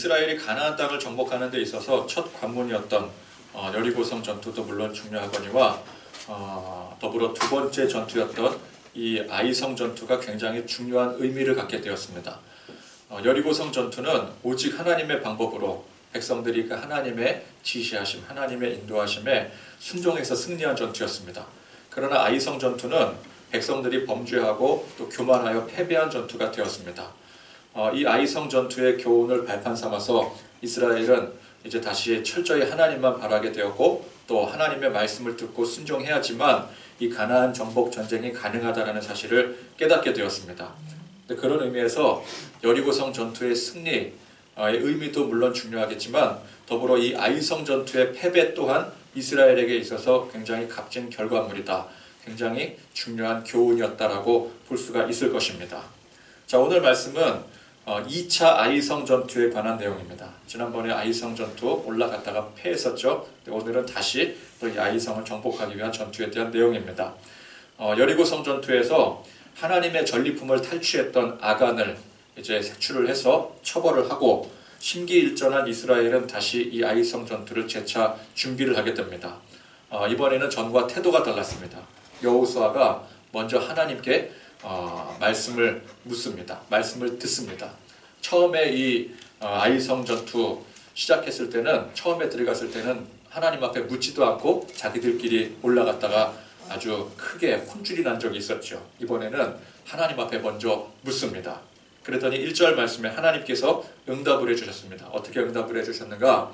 이스라엘이 가나안 땅을 정복하는 데 있어서 첫 관문이었던 여리고성 전투도 물론 중요하거니와 더불어 두 번째 전투였던 이 아이성 전투가 굉장히 중요한 의미를 갖게 되었습니다. 여리고성 전투는 오직 하나님의 방법으로 백성들이 그 하나님의 지시하심, 하나님의 인도하심에 순종해서 승리한 전투였습니다. 그러나 아이성 전투는 백성들이 범죄하고 또 교만하여 패배한 전투가 되었습니다. 이 아이성 전투의 교훈을 발판 삼아서 이스라엘은 이제 다시 철저히 하나님만 바라게 되었고 또 하나님의 말씀을 듣고 순종해야지만 이 가나안 정복 전쟁이 가능하다는 사실을 깨닫게 되었습니다. 그런 의미에서 여리고성 전투의 승리의 의미도 물론 중요하겠지만 더불어 이 아이성 전투의 패배 또한 이스라엘에게 있어서 굉장히 값진 결과물이다. 굉장히 중요한 교훈이었다라고 볼 수가 있을 것입니다. 자, 오늘 말씀은 2차 아이성 전투에 관한 내용입니다. 지난번에 아이성 전투 올라갔다가 패했었죠. 오늘은 다시 또 이 아이성을 정복하기 위한 전투에 대한 내용입니다. 여리고성 전투에서 하나님의 전리품을 탈취했던 아간을 이제 색출을 해서 처벌을 하고 심기일전한 이스라엘은 다시 이 아이성 전투를 재차 준비를 하게 됩니다. 이번에는 전과 태도가 달랐습니다. 여호수아가 먼저 하나님께 말씀을 묻습니다. 말씀을 듣습니다. 처음에 이 아이성 전투 시작했을 때는 처음에 들어갔을 때는 하나님 앞에 묻지도 않고 자기들끼리 올라갔다가 아주 크게 혼쭐이 난 적이 있었죠. 이번에는 하나님 앞에 먼저 묻습니다. 그랬더니 1절 말씀에 하나님께서 응답을 해주셨습니다. 어떻게 응답을 해주셨는가?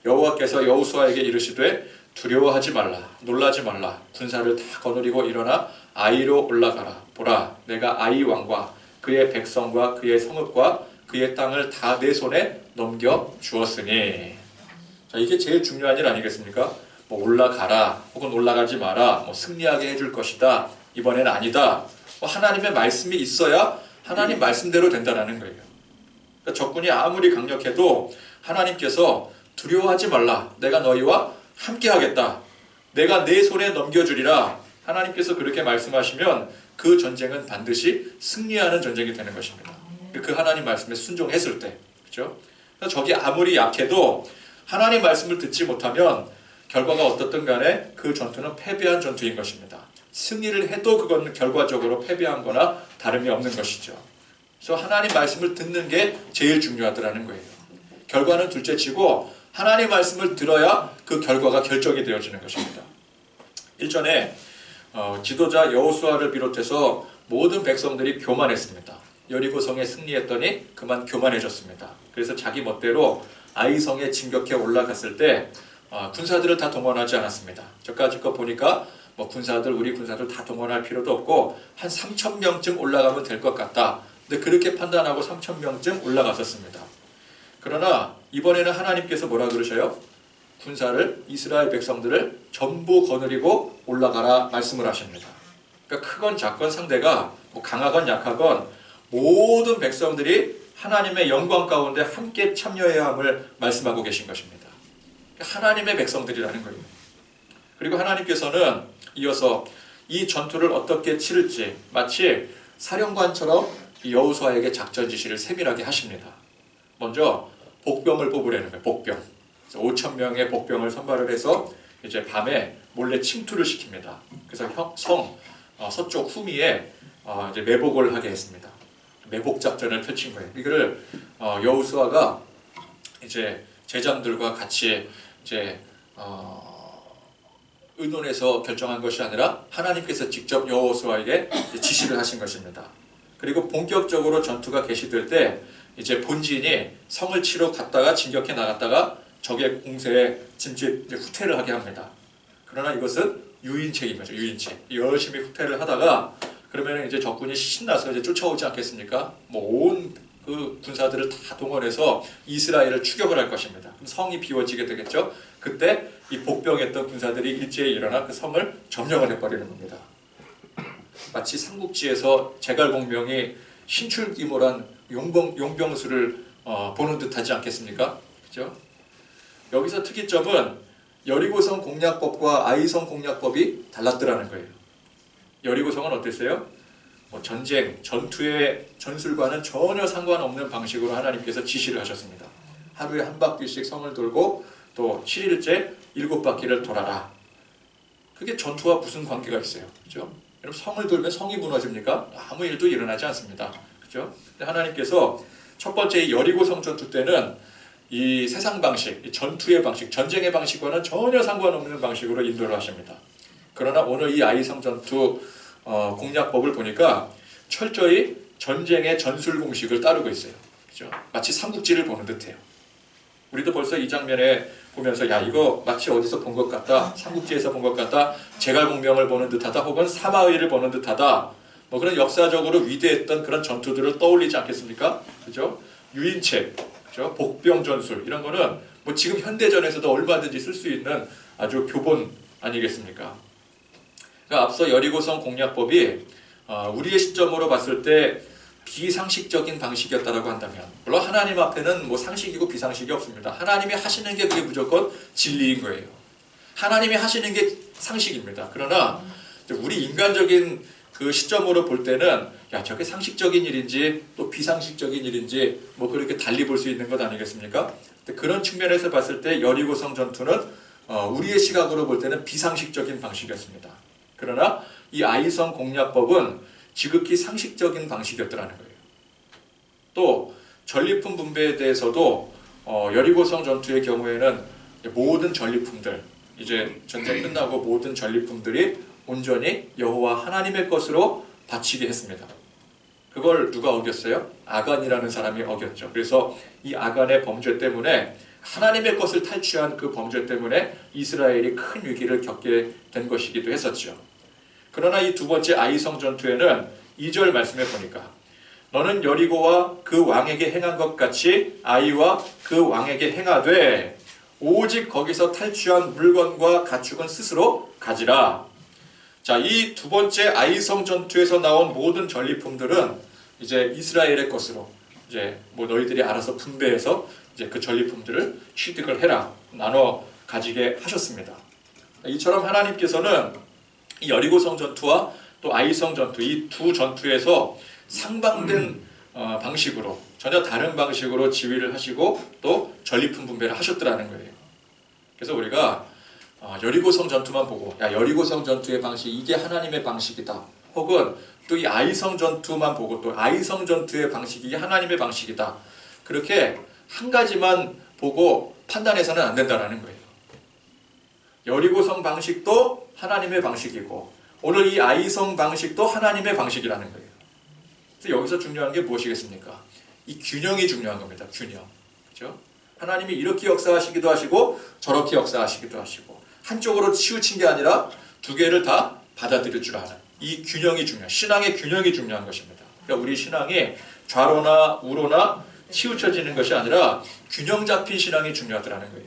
여호와께서 여호수아에게 이르시되 두려워하지 말라, 놀라지 말라, 군사를 다 거느리고 일어나 아이로 올라가라. 보라, 내가 아이 왕과 그의 백성과 그의 성읍과 그의 땅을 다 내 손에 넘겨 주었으니. 자, 이게 제일 중요한 일 아니겠습니까? 뭐 올라가라, 혹은 올라가지 마라, 뭐 승리하게 해줄 것이다, 이번에는 아니다. 뭐 하나님의 말씀이 있어야 하나님 말씀대로 된다는 거예요. 그러니까 적군이 아무리 강력해도 하나님께서 두려워하지 말라, 내가 너희와 함께 하겠다, 내가 내 손에 넘겨주리라. 하나님께서 그렇게 말씀하시면 그 전쟁은 반드시 승리하는 전쟁이 되는 것입니다. 그 하나님 말씀에 순종했을 때, 그렇죠? 적이 아무리 약해도 하나님 말씀을 듣지 못하면 결과가 어떻든 간에 그 전투는 패배한 전투인 것입니다. 승리를 해도 그건 결과적으로 패배한 거나 다름이 없는 것이죠. 그래서 하나님 말씀을 듣는 게 제일 중요하더라는 거예요. 결과는 둘째치고 하나님 말씀을 들어야 그 결과가 결정이 되어지는 것입니다. 일전에 지도자 여호수아를 비롯해서 모든 백성들이 교만했습니다. 여리고성에 승리했더니 그만 교만해졌습니다. 그래서 자기 멋대로 아이성에 진격해 올라갔을 때 군사들을 다 동원하지 않았습니다. 저까지 거 보니까 뭐 우리 군사들 다 동원할 필요도 없고 한 3,000명쯤 올라가면 될 것 같다. 근데 그렇게 판단하고 3,000명쯤 올라갔었습니다. 그러나 이번에는 하나님께서 뭐라 그러셔요? 군사를, 이스라엘 백성들을 전부 거느리고 올라가라 말씀을 하십니다. 그러니까 크건 작건 상대가 뭐 강하건 약하건 모든 백성들이 하나님의 영광 가운데 함께 참여해야 함을 말씀하고 계신 것입니다. 하나님의 백성들이라는 거예요. 그리고 하나님께서는 이어서 이 전투를 어떻게 치를지 마치 사령관처럼 여호수아에게 작전 지시를 세밀하게 하십니다. 먼저 복병을 뽑으라는 거예요. 복병. 5,000명의 복병을 선발을 해서 이제 밤에 몰래 침투를 시킵니다. 그래서 성 서쪽 후미에 이제 매복을 하게 했습니다. 매복 작전을 펼친 거예요. 이거를 여호수아가 이제 제장들과 같이 이제 의논해서 결정한 것이 아니라 하나님께서 직접 여호수아에게 지시를 하신 것입니다. 그리고 본격적으로 전투가 개시될 때 이제 본진이 성을 치러 갔다가 진격해 나갔다가 적의 공세에 짐짓 후퇴를 하게 합니다. 그러나 이것은 유인책인 거죠. 유인책. 열심히 후퇴를 하다가 그러면 이제 적군이 신나서 이제 쫓아오지 않겠습니까? 뭐 온 그 군사들을 다 동원해서 이스라엘을 추격을 할 것입니다. 그럼 성이 비워지게 되겠죠. 그때 이 복병했던 군사들이 일제히 일어나 그 성을 점령을 해버리는 겁니다. 마치 삼국지에서 제갈공명이 신출귀몰한 용병수를 보는 듯하지 않겠습니까? 그렇죠? 여기서 특이점은 여리고성 공략법과 아이성 공략법이 달랐더라는 거예요. 여리고성은 어땠어요? 전쟁, 전투의 전술과는 전혀 상관없는 방식으로 하나님께서 지시를 하셨습니다. 하루에 한 바퀴씩 성을 돌고 또 7일째 7바퀴를 돌아라. 그게 전투와 무슨 관계가 있어요? 그죠? 여러분 성을 돌면 성이 무너집니까? 아무 일도 일어나지 않습니다. 그죠? 하나님께서 첫 번째 여리고 성 전투 때는 이 세상 방식, 이 전투의 방식, 전쟁의 방식과는 전혀 상관없는 방식으로 인도를 하십니다. 그러나 오늘 이 아이성 전투 공략법을 보니까 철저히 전쟁의 전술 공식을 따르고 있어요. 그죠? 마치 삼국지를 보는 듯해요. 우리도 벌써 이 장면에 보면서 야 이거 마치 어디서 본 것 같다, 삼국지에서 본 것 같다, 제갈공명을 보는 듯하다, 혹은 사마의를 보는 듯하다, 뭐 그런 역사적으로 위대했던 그런 전투들을 떠올리지 않겠습니까? 그죠? 유인책, 그죠? 복병 전술 이런 거는 뭐 지금 현대전에서도 얼마든지 쓸 수 있는 아주 교본 아니겠습니까? 그러니까 앞서 여리고성 공략법이 우리의 시점으로 봤을 때 비상식적인 방식이었다라고 한다면, 물론 하나님 앞에는 뭐 상식이고 비상식이 없습니다. 하나님이 하시는 게 그게 무조건 진리인 거예요. 하나님이 하시는 게 상식입니다. 그러나 우리 인간적인 그 시점으로 볼 때는 야 저게 상식적인 일인지 또 비상식적인 일인지 뭐 그렇게 달리 볼 수 있는 것 아니겠습니까? 그런 측면에서 봤을 때 여리고성 전투는 우리의 시각으로 볼 때는 비상식적인 방식이었습니다. 그러나 이 아이성 공략법은 지극히 상식적인 방식이었더라는 거예요. 또 전리품 분배에 대해서도 여리고성 전투의 경우에는 모든 전리품들, 이제 전쟁 끝나고 모든 전리품들이 온전히 여호와 하나님의 것으로 바치게 했습니다. 그걸 누가 어겼어요? 아간이라는 사람이 어겼죠. 그래서 이 아간의 범죄 때문에, 하나님의 것을 탈취한 그 범죄 때문에 이스라엘이 큰 위기를 겪게 된 것이기도 했었죠. 그러나 이 두 번째 아이성 전투에는 2절 말씀해 보니까 너는 여리고와 그 왕에게 행한 것 같이 아이와 그 왕에게 행하되 오직 거기서 탈취한 물건과 가축은 스스로 가지라. 자, 이 두 번째 아이성 전투에서 나온 모든 전리품들은 이제 이스라엘의 것으로 이제 뭐 너희들이 알아서 분배해서 이제 그 전리품들을 취득을 해라, 나눠 가지게 하셨습니다. 이처럼 하나님께서는 이 여리고성 전투와 또 아이성 전투, 이 두 전투에서 상반된 방식으로, 전혀 다른 방식으로 지휘를 하시고 또 전리품 분배를 하셨더라는 거예요. 그래서 우리가 여리고성 전투만 보고 야 여리고성 전투의 방식 이게 하나님의 방식이다, 혹은 또 이 아이성 전투만 보고 또 아이성 전투의 방식이 이게 하나님의 방식이다, 그렇게 한 가지만 보고 판단해서는 안 된다는 거예요. 여리고성 방식도 하나님의 방식이고 오늘 이 아이성 방식도 하나님의 방식이라는 거예요. 그래서 여기서 중요한 게 무엇이겠습니까? 이 균형이 중요한 겁니다. 균형. 그렇죠? 하나님이 이렇게 역사하시기도 하시고 저렇게 역사하시기도 하시고 한쪽으로 치우친 게 아니라 두 개를 다 받아들일 줄 아는 이 균형이 중요한, 신앙의 균형이 중요한 것입니다. 그러니까 우리 신앙이 좌로나 우로나 치우쳐지는 것이 아니라 균형 잡힌 신앙이 중요하다는 거예요.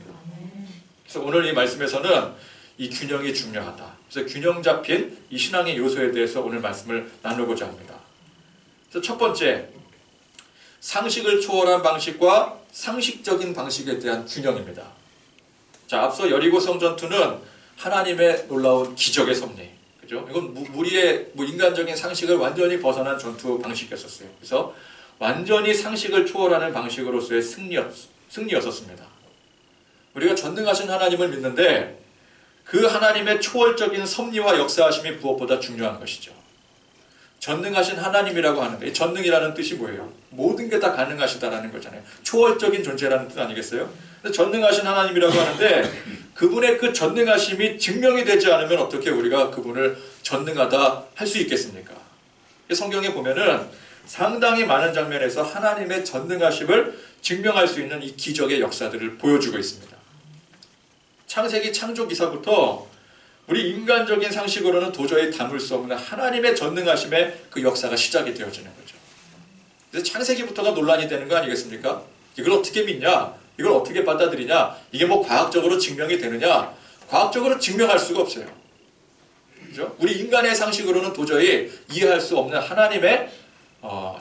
그래서 오늘 이 말씀에서는 이 균형이 중요하다. 그래서 균형 잡힌 이 신앙의 요소에 대해서 오늘 말씀을 나누고자 합니다. 그래서 첫 번째, 상식을 초월한 방식과 상식적인 방식에 대한 균형입니다. 자, 앞서 여리고성 전투는 하나님의 놀라운 기적의 섭리, 그죠? 이건 무리의 인간적인 상식을 완전히 벗어난 전투 방식이었어요. 그래서 완전히 상식을 초월하는 방식으로서의 승리였었습니다. 우리가 전능하신 하나님을 믿는데 그 하나님의 초월적인 섭리와 역사하심이 무엇보다 중요한 것이죠. 전능하신 하나님이라고 하는데, 전능이라는 뜻이 뭐예요? 모든 게 다 가능하시다라는 거잖아요. 초월적인 존재라는 뜻 아니겠어요? 전능하신 하나님이라고 하는데 그분의 그 전능하심이 증명이 되지 않으면 어떻게 우리가 그분을 전능하다 할 수 있겠습니까? 성경에 보면은 상당히 많은 장면에서 하나님의 전능하심을 증명할 수 있는 이 기적의 역사들을 보여주고 있습니다. 창세기 창조기사부터 우리 인간적인 상식으로는 도저히 담을 수 없는 하나님의 전능하심의 그 역사가 시작이 되어지는 거죠. 그래서 창세기부터가 논란이 되는 거 아니겠습니까? 이걸 어떻게 믿냐? 이걸 어떻게 받아들이냐? 이게 뭐 과학적으로 증명이 되느냐? 과학적으로 증명할 수가 없어요. 그죠? 우리 인간의 상식으로는 도저히 이해할 수 없는 하나님의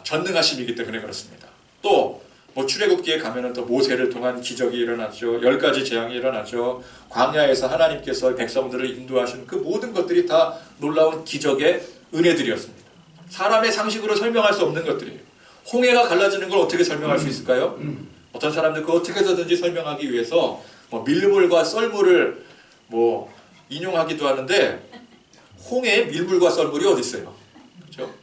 전능하심이기 때문에 그렇습니다. 또 뭐 출애굽기에 가면은 또 모세를 통한 기적이 일어났죠. 10가지 재앙이 일어났죠. 광야에서 하나님께서 백성들을 인도하신 그 모든 것들이 다 놀라운 기적의 은혜들이었습니다. 사람의 상식으로 설명할 수 없는 것들이에요. 홍해가 갈라지는 걸 어떻게 설명할 수 있을까요? 어떤 사람들 그 어떻게 해서든지 설명하기 위해서 뭐 밀물과 썰물을 뭐 인용하기도 하는데 홍해에 밀물과 썰물이 어디 있어요? 그렇죠?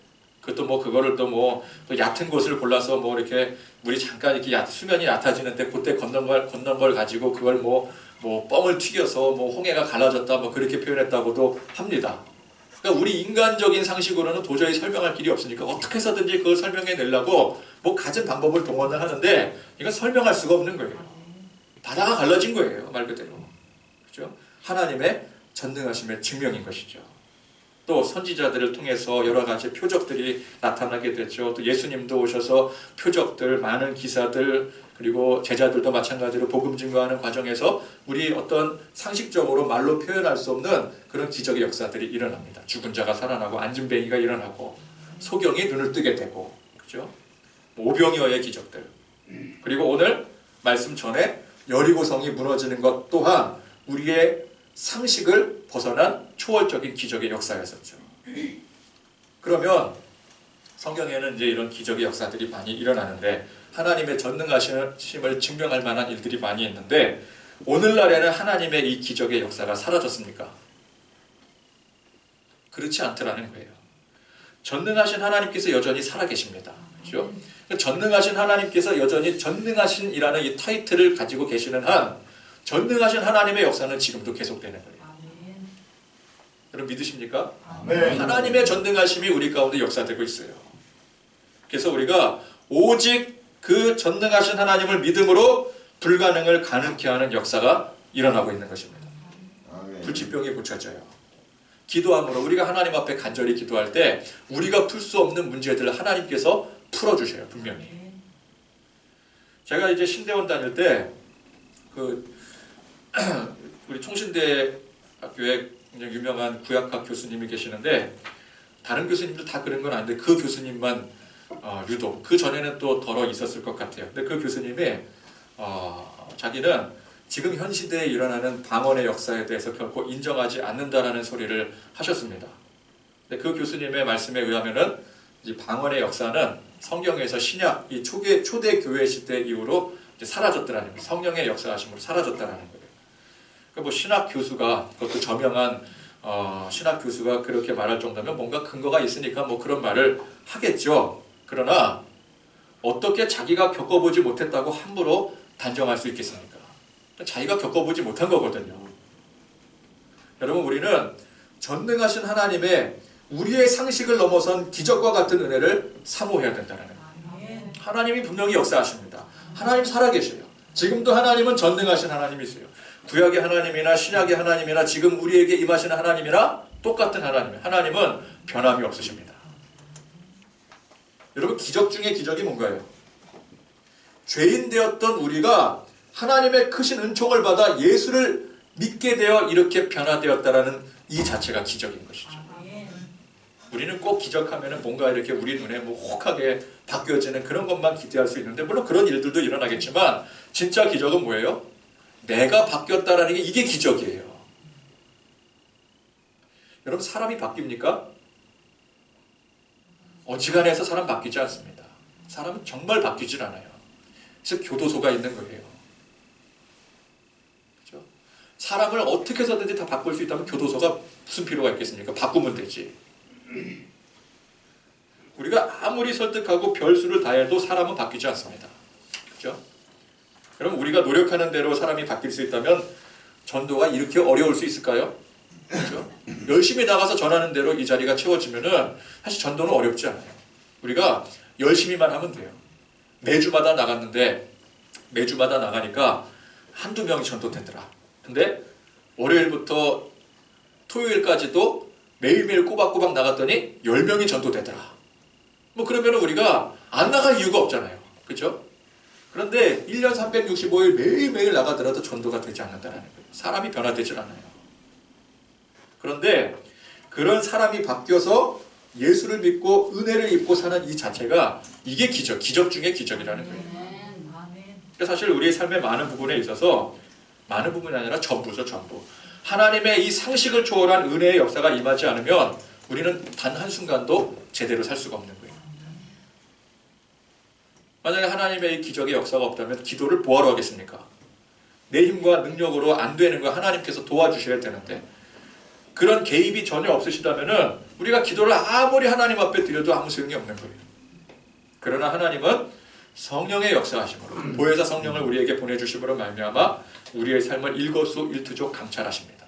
그것도 뭐 그거를 또 뭐 또 얕은 곳을 골라서 뭐 이렇게 물이 잠깐 이렇게 수면이 얕아지는데 그때 건넌 걸 가지고 그걸 뭐 뻥을 튀겨서 뭐 홍해가 갈라졌다 뭐 그렇게 표현했다고도 합니다. 그러니까 우리 인간적인 상식으로는 도저히 설명할 길이 없으니까 어떻게 해서든지 그걸 설명해 내려고 뭐 갖은 방법을 동원을 하는데 이건 설명할 수가 없는 거예요. 바다가 갈라진 거예요, 말 그대로. 그렇죠? 하나님의 전능하심의 증명인 것이죠. 또 선지자들을 통해서 여러 가지 표적들이 나타나게 됐죠. 또 예수님도 오셔서 표적들, 많은 기사들, 그리고 제자들도 마찬가지로 복음 증거하는 과정에서 우리 어떤 상식적으로 말로 표현할 수 없는 그런 기적의 역사들이 일어납니다. 죽은 자가 살아나고 안진뱅이가 일어나고 소경이 눈을 뜨게 되고, 그죠? 오병이어의 기적들. 그리고 오늘 말씀 전에 여리고성이 무너지는 것 또한 우리의 상식을 벗어난 초월적인 기적의 역사였었죠. 그러면 성경에는 이제 이런 기적의 역사들이 많이 일어나는데 하나님의 전능하심을 증명할 만한 일들이 많이 있는데 오늘날에는 하나님의 이 기적의 역사가 사라졌습니까? 그렇지 않더라는 거예요. 전능하신 하나님께서 여전히 살아계십니다. 그렇죠? 전능하신 하나님께서 여전히 전능하신이라는 이 타이틀을 가지고 계시는 한 전능하신 하나님의 역사는 지금도 계속되는 거예요. 여러분 믿으십니까? 네. 하나님의 전능하심이 우리 가운데 역사되고 있어요. 그래서 우리가 오직 그 전능하신 하나님을 믿음으로 불가능을 가능케 하는 역사가 일어나고 있는 것입니다. 불치병이 고쳐져요. 기도함으로 우리가 하나님 앞에 간절히 기도할 때 우리가 풀 수 없는 문제들을 하나님께서 풀어주셔요. 분명히. 제가 이제 신대원 다닐 때 우리 총신대학교에 굉장히 유명한 구약학 교수님이 계시는데 다른 교수님들 다 그런 건 아닌데 그 교수님만 유독 그 전에는 또 덜어 있었을 것 같아요. 근데 그 교수님이 자기는 지금 현 시대에 일어나는 방언의 역사에 대해서 결코 인정하지 않는다라는 소리를 하셨습니다. 근데 그 교수님의 말씀에 의하면은 이 방언의 역사는 성경에서 신약 이 초대 교회 시대 이후로 이제 사라졌다라는 거예요. 성령의 역사하심으로 사라졌다라는 거예요. 뭐 신학 교수가 그것도 저명한 신학 교수가 그렇게 말할 정도면 뭔가 근거가 있으니까 뭐 그런 말을 하겠죠. 그러나 어떻게 자기가 겪어보지 못했다고 함부로 단정할 수 있겠습니까? 자기가 겪어보지 못한 거거든요. 여러분 우리는 전능하신 하나님의 우리의 상식을 넘어선 기적과 같은 은혜를 사모해야 된다는 거예요. 하나님이 분명히 역사하십니다. 하나님 살아계셔요. 지금도 하나님은 전능하신 하나님이세요. 구약의 하나님이나 신약의 하나님이나 지금 우리에게 임하시는 하나님이나 똑같은 하나님이에요. 하나님은 변함이 없으십니다. 여러분 기적 중에 기적이 뭔가요? 죄인 되었던 우리가 하나님의 크신 은총을 받아 예수를 믿게 되어 이렇게 변화되었다라는 이 자체가 기적인 것이죠. 우리는 꼭 기적하면 뭔가 이렇게 우리 눈에 뭐 혹하게 바뀌어지는 그런 것만 기대할 수 있는데 물론 그런 일들도 일어나겠지만 진짜 기적은 뭐예요? 내가 바뀌었다라는 게 이게 기적이에요. 여러분 사람이 바뀝니까? 어지간해서 사람 바뀌지 않습니다. 사람은 정말 바뀌질 않아요. 즉 교도소가 있는 거예요. 그렇죠? 사람을 어떻게 해서든지 다 바꿀 수 있다면 교도소가 무슨 필요가 있겠습니까? 바꾸면 되지. 우리가 아무리 설득하고 별수를 다해도 사람은 바뀌지 않습니다. 그렇죠? 그럼 우리가 노력하는 대로 사람이 바뀔 수 있다면 전도가 이렇게 어려울 수 있을까요? 그렇죠? 열심히 나가서 전하는 대로 이 자리가 채워지면은 사실 전도는 어렵지 않아요. 우리가 열심히만 하면 돼요. 매주마다 나갔는데 매주마다 나가니까 한두 명이 전도되더라. 근데 월요일부터 토요일까지도 매일매일 꼬박꼬박 나갔더니 10명이 전도되더라. 뭐 그러면 우리가 안 나갈 이유가 없잖아요. 그렇죠? 그런데 1년 365일 매일매일 나가더라도 전도가 되지 않는다는 거예요. 사람이 변화되질 않아요. 그런데 그런 사람이 바뀌어서 예수를 믿고 은혜를 입고 사는 이 자체가 이게 기적 중에 기적이라는 거예요. 그러니까 사실 우리의 삶의 많은 부분에 있어서 많은 부분이 아니라 전부죠. 전부. 하나님의 이 상식을 초월한 은혜의 역사가 임하지 않으면 우리는 단 한순간도 제대로 살 수가 없는 거예요. 만약에 하나님의 이 기적의 역사가 없다면 기도를 뭐하러 하겠습니까? 내 힘과 능력으로 안 되는 거 하나님께서 도와주셔야 되는데 그런 개입이 전혀 없으시다면 우리가 기도를 아무리 하나님 앞에 드려도 아무 소용이 없는 거예요. 그러나 하나님은 성령의 역사하심으로 보혜사 성령을 우리에게 보내주심으로 말미암아 우리의 삶을 일거수일투족 감찰하십니다.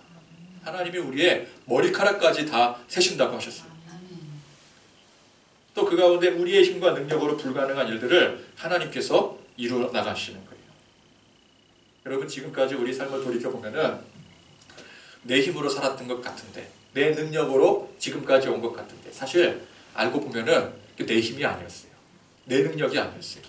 하나님이 우리의 머리카락까지 다 세신다고 하셨어요. 또 그 가운데 우리의 힘과 능력으로 불가능한 일들을 하나님께서 이루어 나가시는 거예요. 여러분 지금까지 우리 삶을 돌이켜보면은 내 힘으로 살았던 것 같은데 내 능력으로 지금까지 온 것 같은데 사실 알고 보면은 내 힘이 아니었어요. 내 능력이 아니었어요.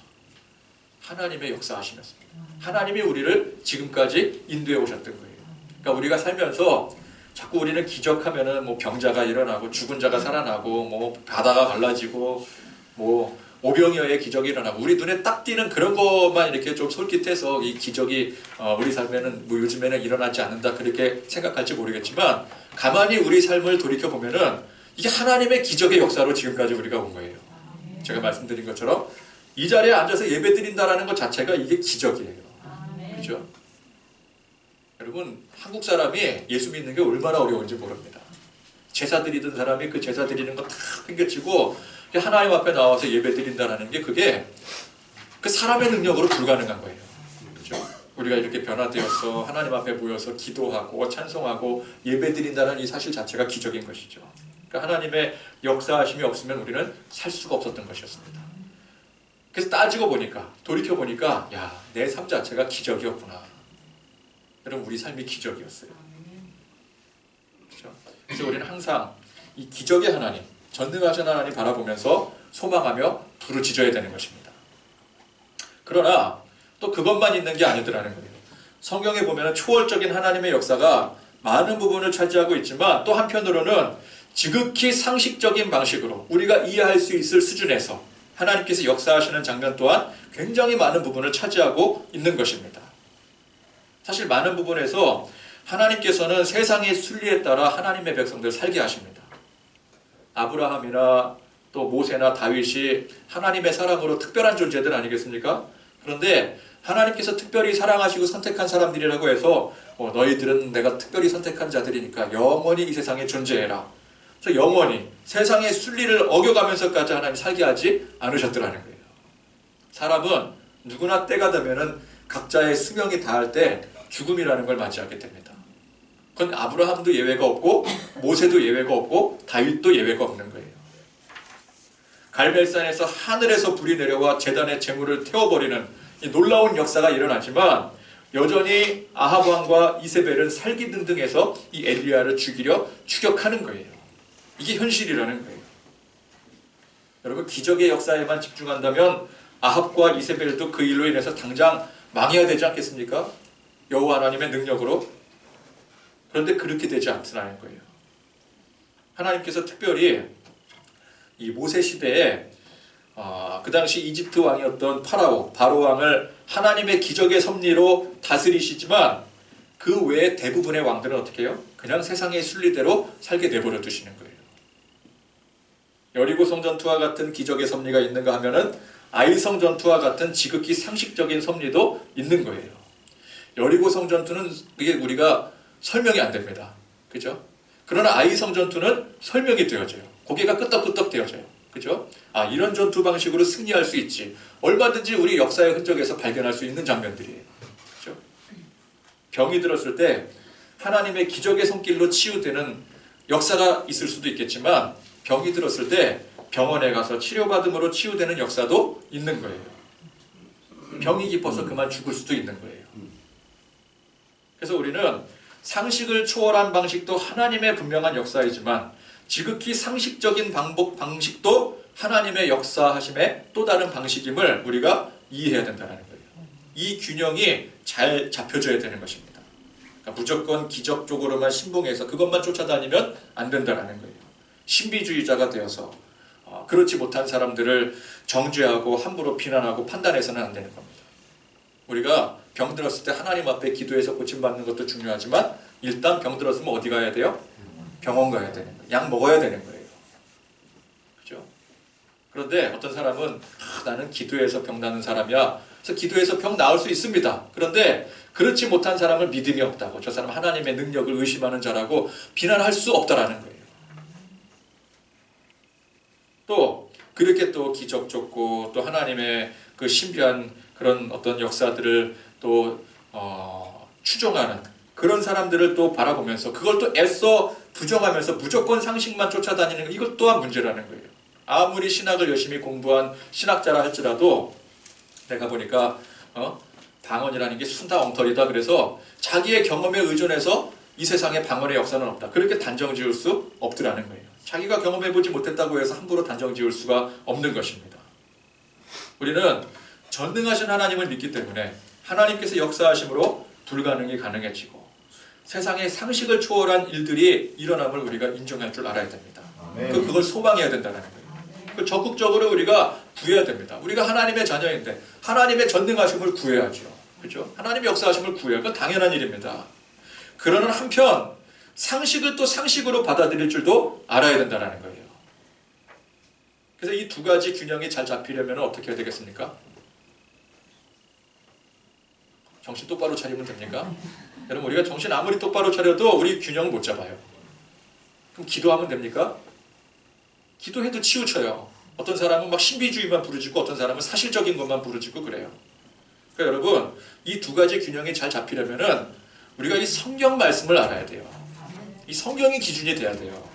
하나님의 역사하시면습니다. 하나님이 우리를 지금까지 인도해 오셨던 거예요. 그러니까 우리가 살면서 자꾸 우리는 기적하면은 뭐 병자가 일어나고 죽은 자가 살아나고 뭐 바다가 갈라지고 뭐 오병이어의 기적이 일어나고 우리 눈에 딱 띄는 그런 것만 이렇게 좀 솔깃해서 이 기적이 우리 삶에는 뭐 요즘에는 일어나지 않는다 그렇게 생각할지 모르겠지만 가만히 우리 삶을 돌이켜 보면은 이게 하나님의 기적의 역사로 지금까지 우리가 온 거예요. 제가 말씀드린 것처럼 이 자리에 앉아서 예배 드린다라는 것 자체가 이게 기적이에요. 그죠? 여러분 한국 사람이 예수 믿는 게 얼마나 어려운지 모릅니다. 제사 드리던 사람이 그 제사 드리는 거 다 팽개치고 하나님 앞에 나와서 예배 드린다는 게 그게 그 사람의 능력으로 불가능한 거예요. 그렇죠? 우리가 이렇게 변화되어서 하나님 앞에 모여서 기도하고 찬송하고 예배 드린다는 이 사실 자체가 기적인 것이죠. 그러니까 하나님의 역사하심이 없으면 우리는 살 수가 없었던 것이었습니다. 그래서 따지고 보니까 돌이켜 보니까 야, 내 삶 자체가 기적이었구나. 여러분 우리 삶이 기적이었어요. 그렇죠? 그래서 우리는 항상 이 기적의 하나님, 전능하신 하나님 바라보면서 소망하며 부르짖어야 되는 것입니다. 그러나 또 그것만 있는 게 아니더라는 거예요. 성경에 보면 초월적인 하나님의 역사가 많은 부분을 차지하고 있지만 또 한편으로는 지극히 상식적인 방식으로 우리가 이해할 수 있을 수준에서 하나님께서 역사하시는 장면 또한 굉장히 많은 부분을 차지하고 있는 것입니다. 사실 많은 부분에서 하나님께서는 세상의 순리에 따라 하나님의 백성들 살게 하십니다. 아브라함이나 또 모세나 다윗이 하나님의 사랑으로 특별한 존재들 아니겠습니까? 그런데 하나님께서 특별히 사랑하시고 선택한 사람들이라고 해서 너희들은 내가 특별히 선택한 자들이니까 영원히 이 세상에 존재해라. 그래서 영원히 세상의 순리를 어겨가면서까지 하나님 살게 하지 않으셨더라는 거예요. 사람은 누구나 때가 되면은 각자의 수명이 다할 때 죽음이라는 걸 맞이하게 됩니다. 그건 아브라함도 예외가 없고 모세도 예외가 없고 다윗도 예외가 없는 거예요. 갈멜산에서 하늘에서 불이 내려와 제단의 제물을 태워버리는 이 놀라운 역사가 일어나지만 여전히 아합 왕과 이세벨은 살기등등해서 이 엘리야를 죽이려 추격하는 거예요. 이게 현실이라는 거예요. 여러분 기적의 역사에만 집중한다면 아합과 이세벨도 그 일로 인해서 당장 망해야 되지 않겠습니까? 여호와 하나님의 능력으로. 그런데 그렇게 되지 않더라는 거예요. 하나님께서 특별히 이 모세 시대에 그 당시 이집트 왕이었던 바로 왕을 하나님의 기적의 섭리로 다스리시지만 그 외에 대부분의 왕들은 어떻게 해요? 그냥 세상의 순리대로 살게 내버려 두시는 거예요. 여리고성 전투와 같은 기적의 섭리가 있는가 하면은 아이성 전투와 같은 지극히 상식적인 섭리도 있는 거예요. 여리고성 전투는 그게 우리가 설명이 안 됩니다. 그죠? 그러나 아이성 전투는 설명이 되어져요. 고개가 끄덕끄덕 되어져요. 그죠? 아, 이런 전투 방식으로 승리할 수 있지. 얼마든지 우리 역사의 흔적에서 발견할 수 있는 장면들이에요. 그죠? 병이 들었을 때 하나님의 기적의 손길로 치유되는 역사가 있을 수도 있겠지만 병이 들었을 때 병원에 가서 치료받음으로 치유되는 역사도 있는 거예요. 병이 깊어서 그만 죽을 수도 있는 거예요. 그래서 우리는 상식을 초월한 방식도 하나님의 분명한 역사이지만 지극히 상식적인 방식도 하나님의 역사하심의 또 다른 방식임을 우리가 이해해야 된다는 거예요. 이 균형이 잘 잡혀져야 되는 것입니다. 그러니까 무조건 기적 쪽으로만 신봉해서 그것만 쫓아다니면 안 된다는 거예요. 신비주의자가 되어서 그렇지 못한 사람들을 정죄하고 함부로 비난하고 판단해서는 안 되는 겁니다. 우리가 병 들었을 때 하나님 앞에 기도해서 고침받는 것도 중요하지만 일단 병 들었으면 어디 가야 돼요? 병원 가야 되는 거예요. 약 먹어야 되는 거예요. 그죠? 그런데 어떤 사람은 나는 기도해서 병 나는 사람이야. 그래서 기도해서 병 나을 수 있습니다. 그런데 그렇지 못한 사람은 믿음이 없다고, 저 사람 하나님의 능력을 의심하는 자라고 비난할 수 없다라는 거예요. 또 그렇게 또 기적 쫓고 또 하나님의 그 신비한 그런 어떤 역사들을 또 추종하는 그런 사람들을 또 바라보면서 그걸 또 애써 부정하면서 무조건 상식만 쫓아다니는 것, 이것 또한 문제라는 거예요. 아무리 신학을 열심히 공부한 신학자라 할지라도 내가 보니까 방언이라는 게 순다 엉터리다, 그래서 자기의 경험에 의존해서 이 세상에 방언의 역사는 없다, 그렇게 단정 지을 수 없더라는 거예요. 자기가 경험해보지 못했다고 해서 함부로 단정 지을 수가 없는 것입니다. 우리는 전능하신 하나님을 믿기 때문에 하나님께서 역사하심으로 불가능이 가능해지고 세상의 상식을 초월한 일들이 일어남을 우리가 인정할 줄 알아야 됩니다. 그걸 소망해야 된다는 거예요. 적극적으로 우리가 구해야 됩니다. 우리가 하나님의 자녀인데 하나님의 전능하심을 구해야죠. 그렇죠? 하나님의 역사하심을 구해야, 그건 당연한 일입니다. 그러는 한편 상식을 또 상식으로 받아들일 줄도 알아야 된다는 거예요. 그래서 이 두 가지 균형이 잘 잡히려면 어떻게 해야 되겠습니까? 정신 똑바로 차리면 됩니까? 여러분, 우리가 정신 아무리 똑바로 차려도 우리 균형을 못 잡아요. 그럼 기도하면 됩니까? 기도해도 치우쳐요. 어떤 사람은 막 신비주의만 부르짖고 어떤 사람은 사실적인 것만 부르짖고 그래요. 그러니까 여러분, 이 두 가지 균형이 잘 잡히려면은 우리가 이 성경 말씀을 알아야 돼요. 이 성경이 기준이 돼야 돼요.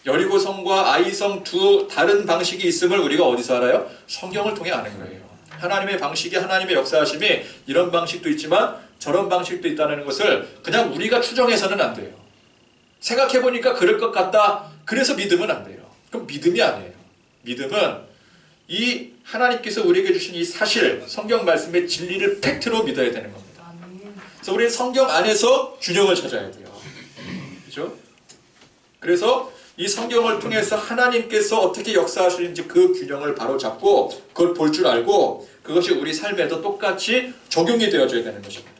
여리고성과 아이성 두 다른 방식이 있음을 우리가 어디서 알아요? 성경을 통해 아는 거예요. 하나님의 방식이, 하나님의 역사하심이 이런 방식도 있지만 저런 방식도 있다는 것을 그냥 우리가 추정해서는 안 돼요. 생각해보니까 그럴 것 같다, 그래서 믿으면 안 돼요. 그럼 믿음이 아니에요. 믿음은 이 하나님께서 우리에게 주신 이 사실, 성경 말씀의 진리를 팩트로 믿어야 되는 겁니다. 그래서 우리는 성경 안에서 균형을 찾아야 돼요. 그렇죠? 그래서 이 성경을 통해서 하나님께서 어떻게 역사하시는지 그 균형을 바로 잡고 그걸 볼 줄 알고 그것이 우리 삶에도 똑같이 적용이 되어져야 되는 것입니다.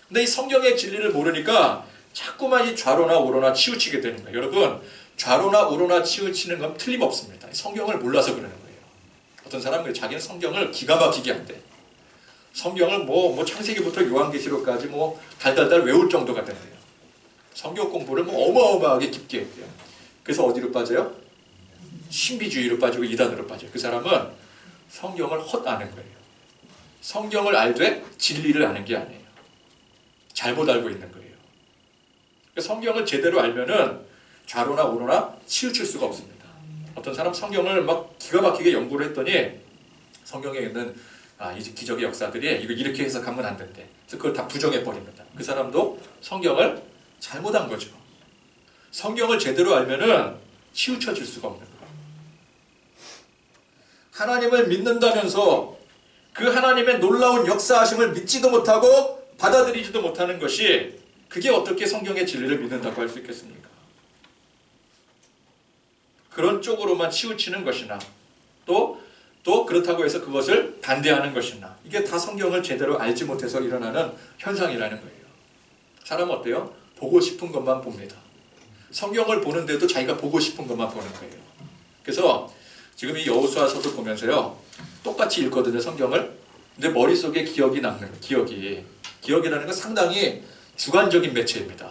근데 이 성경의 진리를 모르니까 자꾸만 이 좌로나 우로나 치우치게 되는 거예요. 여러분, 좌로나 우로나 치우치는 건 틀림없습니다. 성경을 몰라서 그러는 거예요. 어떤 사람은 자기는 성경을 기가 막히게 한대. 성경을 창세기부터 요한계시록까지 달달달 외울 정도가 된대요. 성경 공부를 어마어마하게 깊게 했대요. 그래서 어디로 빠져요? 신비주의로 빠지고 이단으로 빠져요. 그 사람은 성경을 헛 아는 거예요. 성경을 알되 진리를 아는 게 아니에요. 잘못 알고 있는 거예요. 성경을 제대로 알면은 좌로나 우로나 치우칠 수가 없습니다. 어떤 사람 성경을 막 기가 막히게 연구를 했더니 성경에 있는 이 기적의 역사들이 이거 이렇게 해석하면 안 된대. 그래서 그걸 다 부정해 버립니다. 그 사람도 성경을 잘못한 거죠. 성경을 제대로 알면은 치우쳐질 수가 없는 거예요. 하나님을 믿는다면서 그 하나님의 놀라운 역사하심을 믿지도 못하고 받아들이지도 못하는 것이, 그게 어떻게 성경의 진리를 믿는다고 할 수 있겠습니까? 그런 쪽으로만 치우치는 것이나 또 그렇다고 해서 그것을 반대하는 것이나, 이게 다 성경을 제대로 알지 못해서 일어나는 현상이라는 거예요. 사람은 어때요? 보고 싶은 것만 봅니다. 성경을 보는데도 자기가 보고 싶은 것만 보는 거예요. 그래서 지금 이 여호수아서도 보면서요, 똑같이 읽거든요, 성경을. 근데 머릿속에 기억이 남는, 기억이라는 건 상당히 주관적인 매체입니다.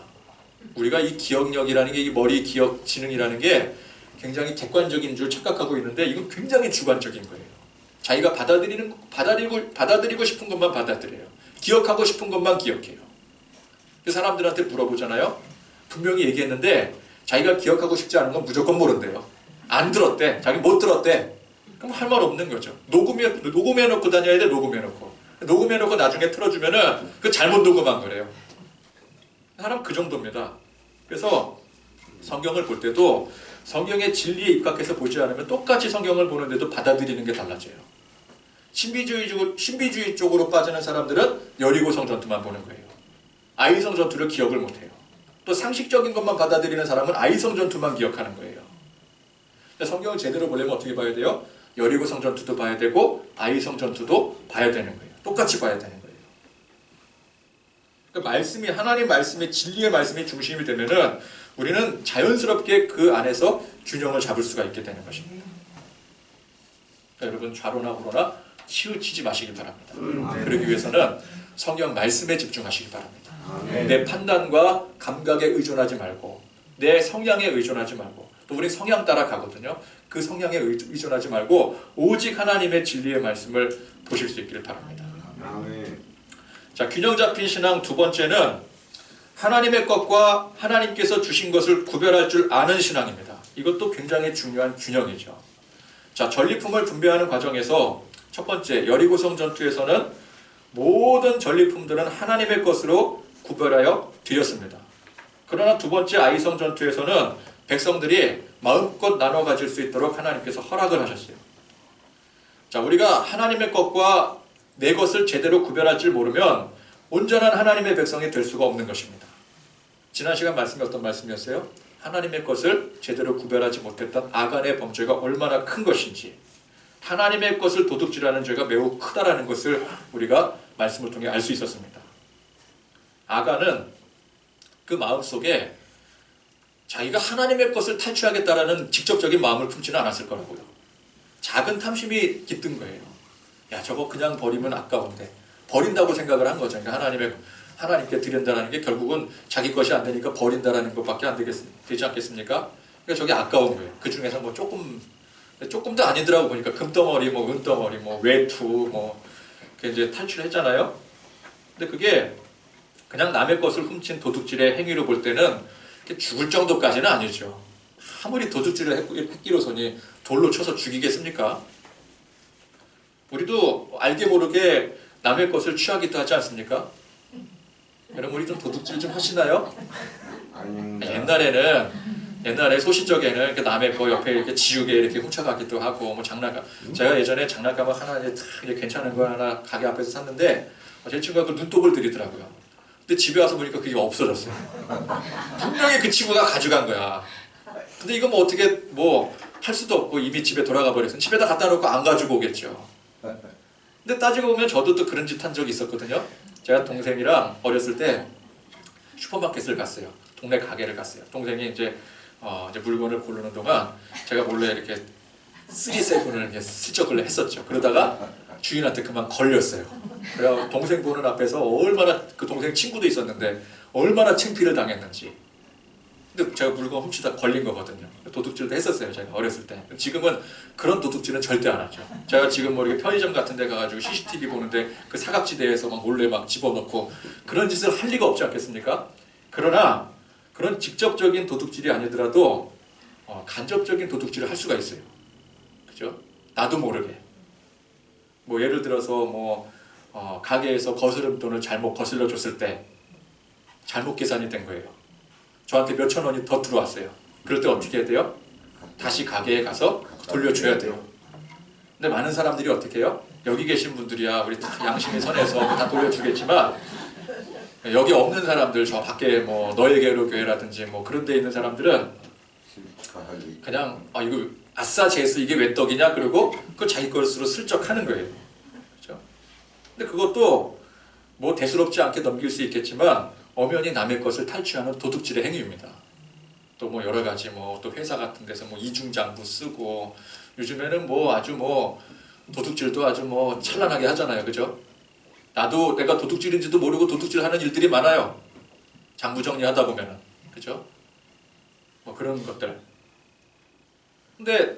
우리가 이 기억력이라는 게, 이 머리 기억 지능이라는 게 굉장히 객관적인 줄 착각하고 있는데 이건 굉장히 주관적인 거예요. 자기가 받아들이고 싶은 것만 받아들여요. 기억하고 싶은 것만 기억해요. 사람들한테 물어보잖아요. 분명히 얘기했는데 자기가 기억하고 싶지 않은 건 무조건 모른대요. 안 들었대. 자기 못 들었대. 그럼 할 말 없는 거죠. 녹음해놓고 다녀야 돼. 녹음해놓고 나중에 틀어주면은 그 잘못 녹음한 거래요. 사람 그 정도입니다. 그래서 성경을 볼 때도 성경의 진리에 입각해서 보지 않으면 똑같이 성경을 보는데도 받아들이는 게 달라져요. 신비주의 쪽으로 빠지는 사람들은 여리고성 전투만 보는 거예요. 아이성 전투를 기억을 못해요. 또 상식적인 것만 받아들이는 사람은 아이성 전투만 기억하는 거예요. 성경을 제대로 보려면 어떻게 봐야 돼요? 여리고성 전투도 봐야 되고 아이성 전투도 봐야 되는 거예요. 똑같이 봐야 되는 거예요. 그러니까 말씀이, 하나님 말씀의 진리의 말씀이 중심이 되면은 우리는 자연스럽게 그 안에서 균형을 잡을 수가 있게 되는 것입니다. 여러분 좌로나 우로나 치우치지 마시기 바랍니다. 그러기 위해서는 성경 말씀에 집중하시기 바랍니다. 내 판단과 감각에 의존하지 말고 내 성향에 의존하지 말고 또 우리 성향 따라 가거든요. 그 성향에 의존하지 말고 오직 하나님의 진리의 말씀을 보실 수 있기를 바랍니다. 자, 균형 잡힌 신앙 두 번째는 하나님의 것과 하나님께서 주신 것을 구별할 줄 아는 신앙입니다. 이것도 굉장히 중요한 균형이죠. 자, 전리품을 분배하는 과정에서 첫 번째 여리고성 전투에서는 모든 전리품들은 하나님의 것으로 구별하여 드렸습니다. 그러나 두 번째 아이성 전투에서는 백성들이 마음껏 나눠 가질 수 있도록 하나님께서 허락을 하셨어요. 자, 우리가 하나님의 것과 내 것을 제대로 구별할 줄 모르면 온전한 하나님의 백성이 될 수가 없는 것입니다. 지난 시간 말씀이 어떤 말씀이었어요? 하나님의 것을 제대로 구별하지 못했던 아간의 범죄가 얼마나 큰 것인지, 하나님의 것을 도둑질하는 죄가 매우 크다라는 것을 우리가 말씀을 통해 알 수 있었습니다. 아간은 그 마음속에 자기가 하나님의 것을 탈취하겠다라는 직접적인 마음을 품지는 않았을 거라고요. 작은 탐심이 깃든 거예요. 야, 저거 그냥 버리면 아까운데 버린다고 생각을 한 거죠. 그러니까 하나님께 드린다는 게 결국은 자기 것이 안 되니까 버린다라는 것밖에 안 되지 않겠습니까? 그러니까 저게 아까운 거예요. 그 중에서 뭐 조금도 아니더라고 보니까 금덩어리, 뭐 은덩어리, 뭐 외투, 뭐 이제 탈출했잖아요. 근데 그게 그냥 남의 것을 훔친 도둑질의 행위로 볼 때는 죽을 정도까지는 아니죠. 아무리 도둑질을 했기로서니 돌로 쳐서 죽이겠습니까? 우리도 알게 모르게 남의 것을 취하기도 하지 않습니까? 여러분, 우리 좀 도둑질 좀 하시나요? 옛날에 소시적에는 남의 거 옆에 이렇게 지우개 이렇게 훔쳐가기도 하고, 뭐 장난감. 제가 예전에 장난감을 하나 이제 괜찮은 거 하나 가게 앞에서 샀는데, 제 친구가 그 눈독을 들이더라고요. 근데 집에 와서 보니까 그게 없어졌어요. 분명히 그 친구가 가져간 거야. 근데 이거 뭐 어떻게 뭐 할 수도 없고 이미 집에 돌아가 버렸으니 집에다 갖다 놓고 안 가지고 오겠죠. 근데 따지고 보면 저도 또 그런 짓 한 적이 있었거든요. 제가 동생이랑 어렸을 때 슈퍼마켓을 갔어요. 동네 가게를 갔어요. 동생이 이제 물건을 고르는 동안 제가 몰래 이렇게 3세븐을 이렇게 슬쩍 했었죠. 그러다가 주인한테 그만 걸렸어요. 그래서 동생 보는 앞에서 얼마나, 그 동생 친구도 있었는데 얼마나 창피를 당했는지. 근데 제가 물건 훔치다 걸린 거거든요. 도둑질도 했었어요, 제가 어렸을 때. 지금은 그런 도둑질은 절대 안 하죠. 제가 지금 뭐 이렇게 편의점 같은 데 가가지고 CCTV 보는데 그 사각지대에서 막 몰래 막 집어넣고 그런 짓을 할 리가 없지 않겠습니까? 그러나 그런 직접적인 도둑질이 아니더라도 간접적인 도둑질을 할 수가 있어요. 그죠? 나도 모르게. 뭐 예를 들어서 가게에서 거스름돈을 잘못 거슬러 줬을 때 잘못 계산이 된 거예요. 저한테 몇천 원이 더 들어왔어요. 그럴 때 어떻게 해야 돼요? 다시 가게에 가서 돌려줘야 돼요. 근데 많은 사람들이 어떻게 해요? 여기 계신 분들이야 우리 다 양심의 선에서 다 돌려주겠지만, 여기 없는 사람들, 저 밖에 뭐 너에게로 교회라든지 뭐 그런 데 있는 사람들은 그냥 이거 아싸 재수 이게 왜 떡이냐 그러고 그걸 자기 것으로 슬쩍 하는 거예요. 그렇죠? 근데 그것도 뭐 대수롭지 않게 넘길 수 있겠지만 엄연히 남의 것을 탈취하는 도둑질의 행위입니다. 또 뭐 여러 가지 또 회사 같은 데서 이중장부 쓰고, 요즘에는 아주 도둑질도 아주 찬란하게 하잖아요. 그죠? 나도 내가 도둑질인지도 모르고 도둑질하는 일들이 많아요. 장부 정리하다 보면은. 그죠? 그런 것들. 근데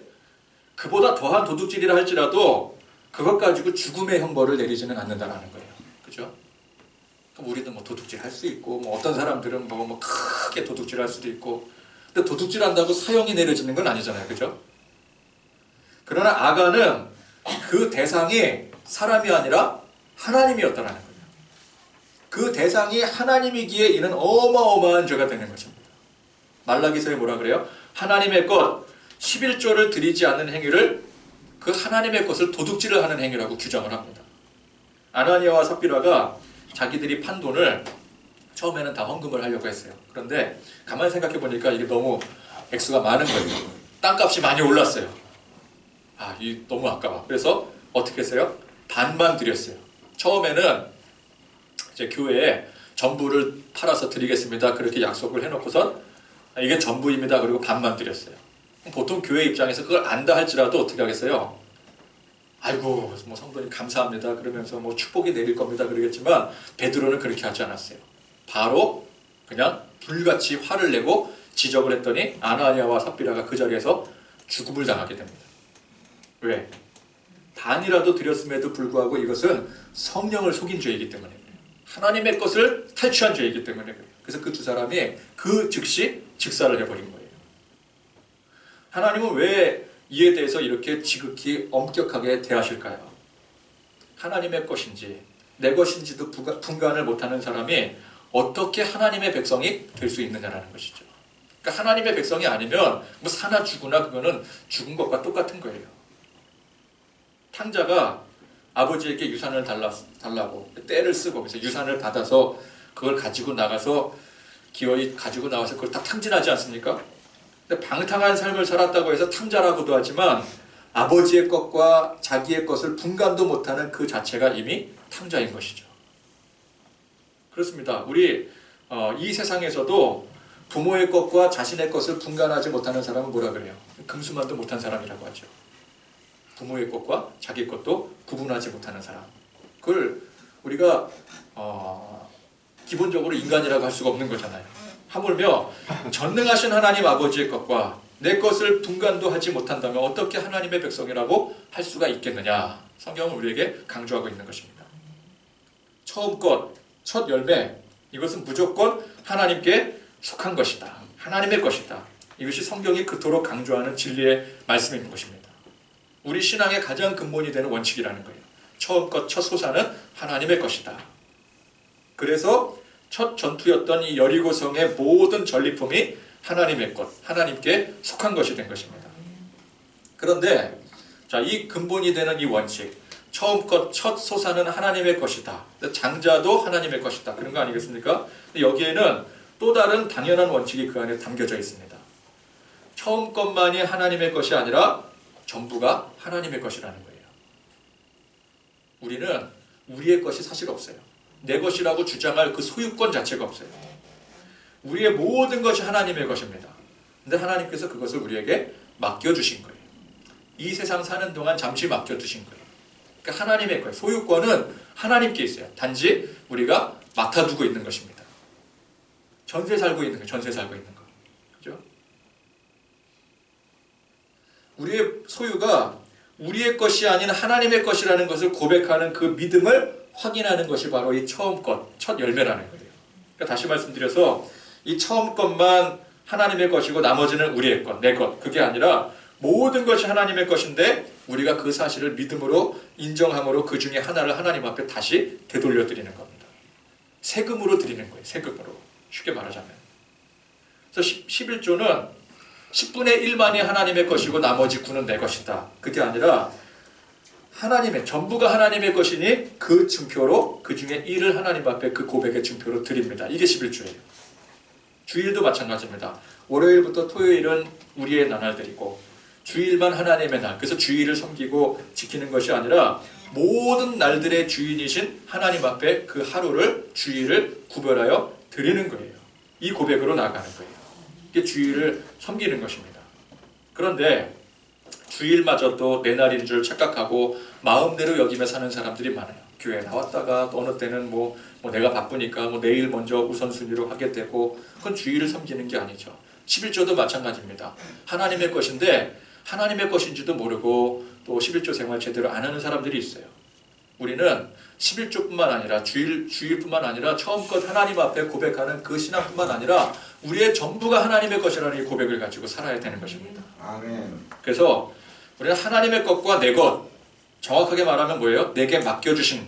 그보다 더한 도둑질이라 할지라도 그것 가지고 죽음의 형벌을 내리지는 않는다는 거예요. 그죠? 우리도 도둑질 할 수 있고, 어떤 사람들은 크게 도둑질 할 수도 있고, 근데 도둑질 한다고 사형이 내려지는 건 아니잖아요. 그죠? 그러나 아간은 그 대상이 사람이 아니라 하나님이었다는 거예요. 그 대상이 하나님이기에 이는 어마어마한 죄가 되는 것입니다. 말라기서에 뭐라 그래요? 하나님의 것 11조를 드리지 않는 행위를, 그 하나님의 것을 도둑질을 하는 행위라고 규정을 합니다. 아나니아와 삽비라가 자기들이 판 돈을 처음에는 다 헌금을 하려고 했어요. 그런데 가만히 생각해 보니까 이게 너무 액수가 많은 거예요. 땅값이 많이 올랐어요. 이 너무 아까워. 그래서 어떻게 했어요? 반만 드렸어요. 처음에는 이제 교회에 전부를 팔아서 드리겠습니다. 그렇게 약속을 해놓고선 이게 전부입니다. 그리고 반만 드렸어요. 보통 교회 입장에서 그걸 안다 할지라도 어떻게 하겠어요? 아이고 뭐 성도님 감사합니다 그러면서 뭐 축복이 내릴 겁니다 그러겠지만 베드로는 그렇게 하지 않았어요. 바로 그냥 불같이 화를 내고 지적을 했더니 아나니아와 삽비라가 그 자리에서 죽음을 당하게 됩니다. 왜? 단이라도 드렸음에도 불구하고 이것은 성령을 속인 죄이기 때문에 그래요. 하나님의 것을 탈취한 죄이기 때문에 그래요. 그래서 그 두 사람이 그 즉시 직사를 해버린 거예요. 하나님은 왜 이에 대해서 이렇게 지극히 엄격하게 대하실까요? 하나님의 것인지 내 것인지도 분간을 못하는 사람이 어떻게 하나님의 백성이 될 수 있느냐라는 것이죠. 그러니까 하나님의 백성이 아니면 뭐 사나 죽으나 그거는 죽은 것과 똑같은 거예요. 탕자가 아버지에게 유산을 달라고 때를 쓰고 그래서 유산을 받아서 그걸 가지고 나가서 기어이 가지고 나와서 그걸 다 탕진하지 않습니까? 근데 방탕한 삶을 살았다고 해서 탕자라고도 하지만 아버지의 것과 자기의 것을 분간도 못하는 그 자체가 이미 탕자인 것이죠. 그렇습니다. 우리 이 세상에서도 부모의 것과 자신의 것을 분간하지 못하는 사람은 뭐라 그래요? 금수만도 못한 사람이라고 하죠. 부모의 것과 자기 것도 구분하지 못하는 사람. 그걸 우리가 기본적으로 인간이라고 할 수가 없는 거잖아요. 하물며 전능하신 하나님 아버지의 것과 내 것을 분간도 하지 못한다면 어떻게 하나님의 백성이라고 할 수가 있겠느냐. 성경은 우리에게 강조하고 있는 것입니다. 처음 것, 첫 열매, 이것은 무조건 하나님께 속한 것이다. 하나님의 것이다. 이것이 성경이 그토록 강조하는 진리의 말씀인 것입니다. 우리 신앙의 가장 근본이 되는 원칙이라는 거예요. 처음 것, 첫 소사는 하나님의 것이다. 그래서 첫 전투였던 이 여리고성의 모든 전리품이 하나님의 것, 하나님께 속한 것이 된 것입니다. 그런데 자, 이 근본이 되는 이 원칙, 처음 것, 첫 소사는 하나님의 것이다. 장자도 하나님의 것이다. 그런 거 아니겠습니까? 근데 여기에는 또 다른 당연한 원칙이 그 안에 담겨져 있습니다. 처음 것만이 하나님의 것이 아니라 전부가 하나님의 것이라는 거예요. 우리는 우리의 것이 사실 없어요. 내 것이라고 주장할 그 소유권 자체가 없어요. 우리의 모든 것이 하나님의 것입니다. 근데 하나님께서 그것을 우리에게 맡겨주신 거예요. 이 세상 사는 동안 잠시 맡겨두신 거예요. 그러니까 하나님의 거예요. 소유권은 하나님께 있어요. 단지 우리가 맡아두고 있는 것입니다. 전세 살고 있는 거예요. 전세 살고 있는 거. 그죠? 우리의 소유가 우리의 것이 아닌 하나님의 것이라는 것을 고백하는 그 믿음을 확인하는 것이 바로 이 처음 것, 첫 열매라는 거예요. 그러니까 다시 말씀드려서 이 처음 것만 하나님의 것이고 나머지는 우리의 것, 내 것. 그게 아니라 모든 것이 하나님의 것인데 우리가 그 사실을 믿음으로 인정함으로 그 중에 하나를 하나님 앞에 다시 되돌려 드리는 겁니다. 세금으로 드리는 거예요. 세금으로. 쉽게 말하자면. 그래서 11조는 10분의 1만이 하나님의 것이고 나머지 9는 내 것이다. 그게 아니라 하나님의, 전부가 하나님의 것이니 그 증표로 그 중에 1을 하나님 앞에 그 고백의 증표로 드립니다. 이게 11조예요. 주일도 마찬가지입니다. 월요일부터 토요일은 우리의 나날들이고 주일만 하나님의 날. 그래서 주일을 섬기고 지키는 것이 아니라 모든 날들의 주인이신 하나님 앞에 그 하루를, 주일을 구별하여 드리는 거예요. 이 고백으로 나가는 거예요. 이게 주일을 섬기는 것입니다. 그런데 주일마저도 내 날인 줄 착각하고 마음대로 여기며 사는 사람들이 많아요. 교회 나왔다가 또 어느 때는 뭐 내가 바쁘니까 내일 먼저 우선순위로 하게 되고 그건 주일을 섬기는 게 아니죠. 11조도 마찬가지입니다. 하나님의 것인데 하나님의 것인지도 모르고 또 11조 생활 제대로 안 하는 사람들이 있어요. 우리는 11조뿐만 아니라 주일뿐만 아니라 처음껏 하나님 앞에 고백하는 그 신앙뿐만 아니라 우리의 전부가 하나님의 것이라는 이 고백을 가지고 살아야 되는 것입니다. 아멘. 그래서 우리는 하나님의 것과 내 것, 정확하게 말하면 뭐예요? 내게 맡겨주신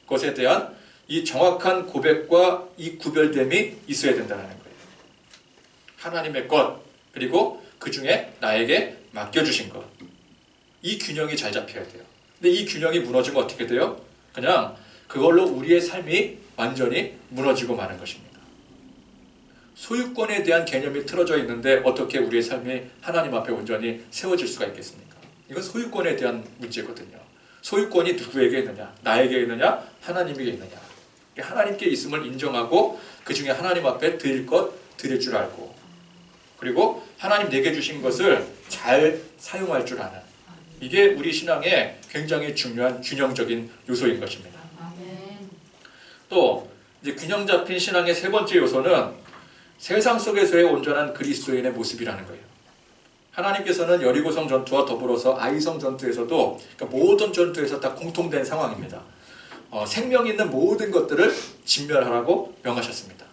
것에 대한 이 정확한 고백과 이 구별됨이 있어야 된다는 거예요. 하나님의 것, 그리고 그 중에 나에게 맡겨주신 것. 이 균형이 잘 잡혀야 돼요. 근데 이 균형이 무너지면 어떻게 돼요? 그냥 그걸로 우리의 삶이 완전히 무너지고 마는 것입니다. 소유권에 대한 개념이 틀어져 있는데 어떻게 우리의 삶이 하나님 앞에 온전히 세워질 수가 있겠습니까? 이건 소유권에 대한 문제거든요. 소유권이 누구에게 있느냐? 나에게 있느냐? 하나님에게 있느냐? 하나님께 있음을 인정하고 그 중에 하나님 앞에 드릴 것 드릴 줄 알고 그리고 하나님 내게 주신 것을 잘 사용할 줄 아는 이게 우리 신앙의 굉장히 중요한 균형적인 요소인 것입니다. 아멘. 또 이제 균형 잡힌 신앙의 세 번째 요소는 세상 속에서의 온전한 그리스도인의 모습이라는 거예요. 하나님께서는 여리고성 전투와 더불어서 아이성 전투에서도, 그러니까 모든 전투에서 다 공통된 상황입니다. 생명 있는 모든 것들을 진멸하라고 명하셨습니다.